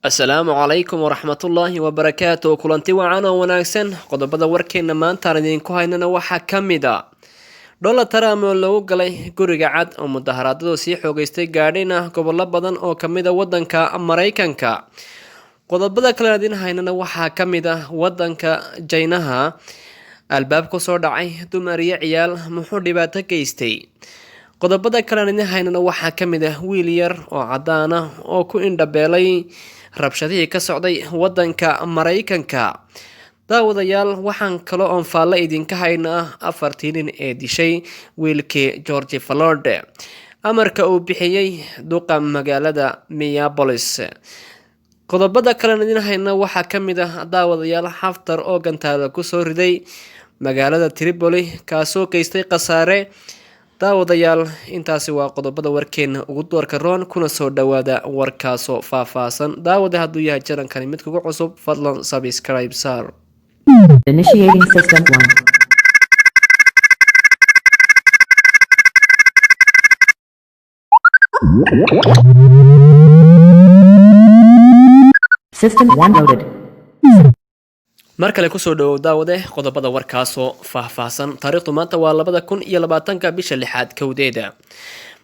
Asalaamu calaykum waraxmatullaahi wabarakaatuh. Kulanti wacan oo wanaagsan. Qodobada warkeena maanta aan idinku haynana waxaa ka mid ah Donald Trump oo lagu galay guriga cad oo mudaharaadadu sii xoogaystay gaadhina gobollo badan oo ka mid ah wadanka Mareykanka. Qodobada kale aan idin haynana waxaa ka mid ah wadanka Jaynaha albaab ku soo dhacay dumar iyo ciyaal muxuu dhibaato geystay. Qodobada kale aan idin haynana waxaa ka mid ah wiil yar oo cadaan ah oo ku indhabeelay rabshadihii ka socday wadanka Mareykanka. Daawadayaal, waxaan kaloo on faalla idinka haynaa 4 nin ee dishay wiilkii George Floyd. Amarka uu bixiyay duqa magaalada Minneapolis. Qodobada kale aan idin haynana waxaa ka mid ah daawadayaal Haftar oo gantaal ku soo riday magaalada Tripoli kaasoo geystay khasaare. Daawadayaal, intaasi waa qodobada warkeena ugu doorka roon, kuna soo dhawaada warkaasoo faahfaahsan. Daawada hadduu yahay channelkani mid kugu cusub, fadlan subscribe saar. Initiating system 1. System 1 loaded. Mar kale ku soo dhawow daawade qodobada warkaasoo faahfaahsan. Taariikhdu maanta waa 2020 bisha 6 kowdeeda.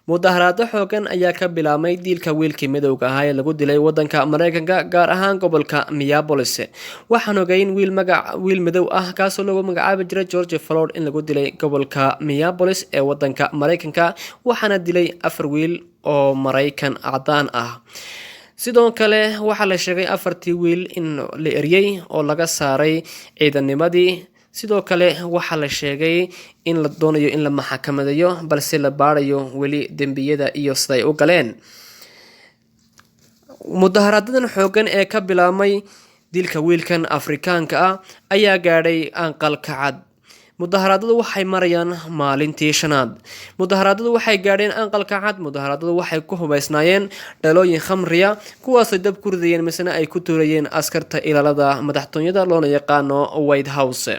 Mudaharaado xoogan ayaa ka bilaabmay dilka wiilkii midowga ahaa ee lagu dilay wadanka Mareykanka, gaar ahaan gobolka Minneapolis. Waxaan ogeyn wiil midow ah kaasoo lagu magacaabi jiray George Floyd in lagu dilay gobolka Minneapolis ee wadanka Mareykanka, waxaana dilay 4 wiil oo Mareykan cadaan ah. Sidoo kale waxaa la sheegay 4tii wiil in la eryay oo laga saaray ciidanimadii. Sidoo kale waxaa la sheegay in la doonayo in la maxkamadayo, balse la baarayo weli dembiyada iyo siday u galeen. Mudaharaadadan xoogan ee ka bilaabmay dilka wiilkan Afrikaanka ah ayaa gaadhay aqalka cad. Mudaharaadadu waxay marayaan maalintii 5aad. Mudaharaadadu waxay gaadheen aqalka cad. Mudaharaadadu waxay ku hubaysnaayeen dhalooyin khamriya, kuwaas oo dab ku ridayeen misna ay ku tuurayeen askarta ilaalada madaxtooyada loona yaqaano White House.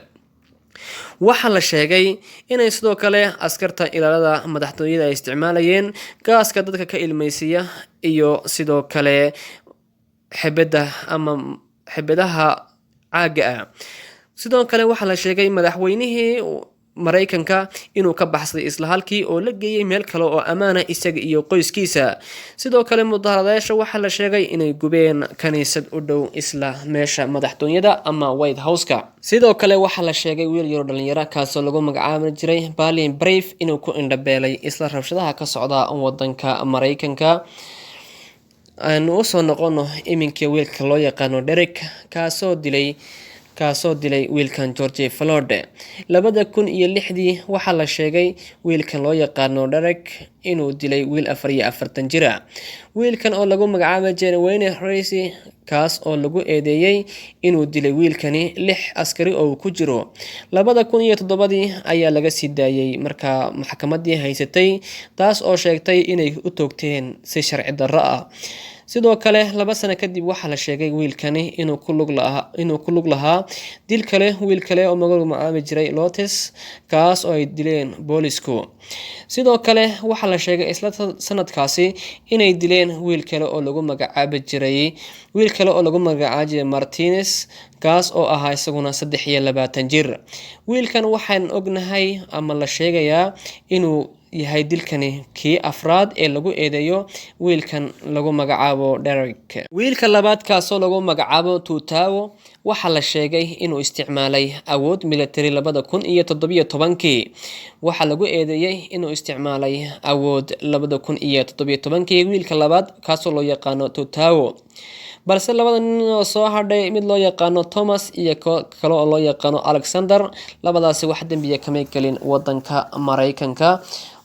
Waxaa la sheegay inay sidoo kale askarta ilaalada madaxtooyada ay isticmaalayeen gaaska dadka ka ilmeysiya iyo sidoo kale xibadaha caaga ah. Sidoo kale waxaa la sheegay madaxweynihii Mareykanka inuu ka baxsaday isla halkii oo la geeyay meel kale oo ammaan ah isaga iyo qoyskiisa. Sidoo kale mudaharaadayaasha waxaa la sheegay inay gubeen kaniisad u dhow isla meesha madaxtooyada ama White House-ka. Sidoo kale waxaa la sheegay wiil yar oo dhalinyaro kaasoo lagu magacaabi jiray Balin Brave inuu ku indhabeelay isla rabshadaha ka socda wadanka Mareykanka. Aanu u soo noqono iminkii wiilka loo yaqaano Derek kaasoo dilay wiilkan George Floyd. 2006 waxaa la sheegay wiilkan loo yaqaano Derek inuu dilay wiil 44 jir ah. Wiilkan oo lagu magacaabo Wayne Racy kaas oo lagu eedeeyay inuu dilay wiilkani 6 askari oo ku jiro. 2007 ayaa laga sii daayay markaa maxkamadii haysatay, taas oo sheegtay inay u toogteen si sharci darro ah. Sidoo kale 2 sano kadib waxaa la sheegay wiilkani inuu ku lug lahaa dil kale wiil kale oo magacaabi jiray Lotus kaas oo ay dileen boolisku. Sidoo kale waxaa la sheegay isla sanadkaasi inay dileen wiil kale oo lagu magacaabi jiray Martinez kaas oo ahaa isaguna 23 jir. Wiilkan waxaan ognahay ama la sheegayaa inuu yahay dilkani kii afraad ee lagu eedeeyo wiilkan lagu magacaabo Derek. Wiilka labaad kaasoo lagu magacaabo Tutawo waxaa la sheegay inuu isticmaalay awood military 2017. Waxaa lagu eedeeyay inuu isticmaalay awood 2017 wiilka labaad kaasoo loo yaqaano Tutawo. balse labada nin oo soo hadhay mid loo yaqaano Thomas iyo kale oo loo yaqaano Alexander, labadaasi wax dambiye kama gelin wadanka Mareykanka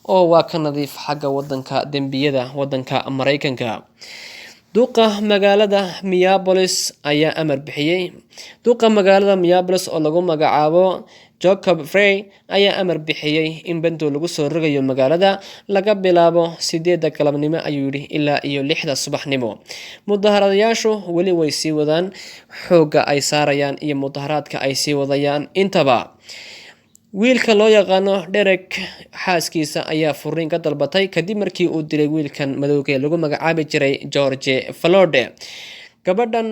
oo waa ka nadiif xagga wadanka dambiyada wadanka Mareykanka. duqa magaalada Minneapolis ayaa amar bixiyay. duqa magaalada Minneapolis oo lagu magacaabo Jacob Frey ayaa amar bixiyay in bando lagu soo rogayo magaalada laga bilaabo 8 galabnimo ayuu yiri ilaa iyo 6 subaxnimo. Mudaharaadayaashu wali way sii wadaan, xooga ay saarayaan iyo mudaharaadka ay sii wadayaan intaba. wiilka loo yaqaano Derek xaaskiisa ayaa furiin ka dalbatay kadib markii uu dilay wiilkan madowga lagu magacaabi jiray George Floyd. gabadhan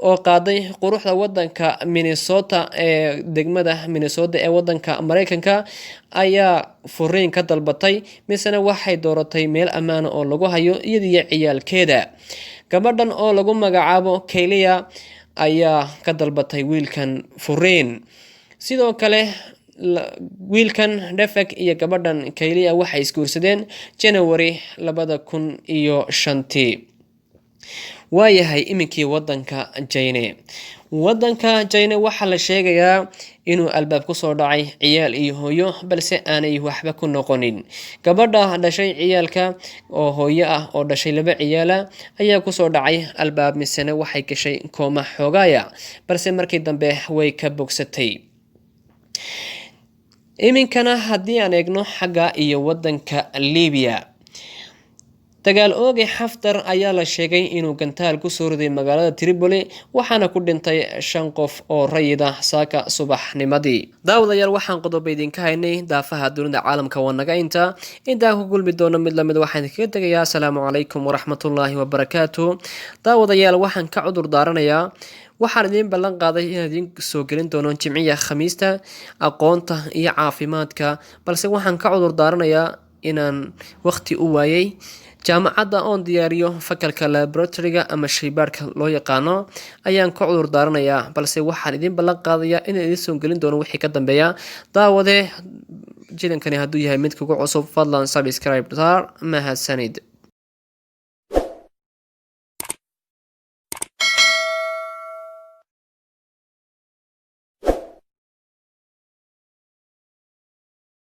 oo qaaday quruxda wadanka Minnesota ee degmada Minnesota ee wadanka Mareykanka ayaa furiin ka dalbatay misana waxay dooratay meel ammaan oo lagu hayo iyadii ciyaalkeeda. Gabadhan oo lagu magacaabo Kaylia ayaa ka dalbatay wiilkan furiin. Sidoo kale wiilkan Defek iyo gabadhan Kaylia waxay isguursadeen January 2005. waayahay iminkii wadanka China waxa la sheegayaa inuu albaab ku soo dhacay ciyaal iyo hooyo balse aanay waxba ku noqonin. Gabadha dhashay ciyaalka oo hooyo ah oo dhashay 2 ciyaal ayaa ku soo dhacay albaab misana waxay gashay kooma xoogaya balse markii dambe way ka bogsatay. iminkana haddii aan eegno xagga iyo wadanka Liibiya, dagaal ooge Xaftar ayaa la sheegay inuu gantaal ku soo riday magaalada Tripoli waxaana ku dhintay 5 qof oo rayid ah saaka subaxnimadii. daawadayaal waxaan qodob idinka haynay daafaha dunida caalamka wanaga inta ku gulmi doono mid lamid waxaan kaga tagayaa. Assalaamu calaykum waraxmatullaahi wabarakaatuh. daawadayaal waxaan ka cudur daaranayaa waxaan idin ballan qaaday inaan idin soo gelin doono Jimciga Khamiista aqoonta iyo caafimaadka balse waxaan ka cudur daaranayaa inaan waqti u waayay jaamacadda oon diyaariyo fakalka laboratoryga ama shaybaarka loo yaqaano ayaan ka cudur daaranayaa balse waxaan idin ballan qaadayaa inaan idin soo gelin doono wixii ka dambeeya. daawade jidankani hadduu yahay mid kugu cusub fadlan subscribe mahadsanid.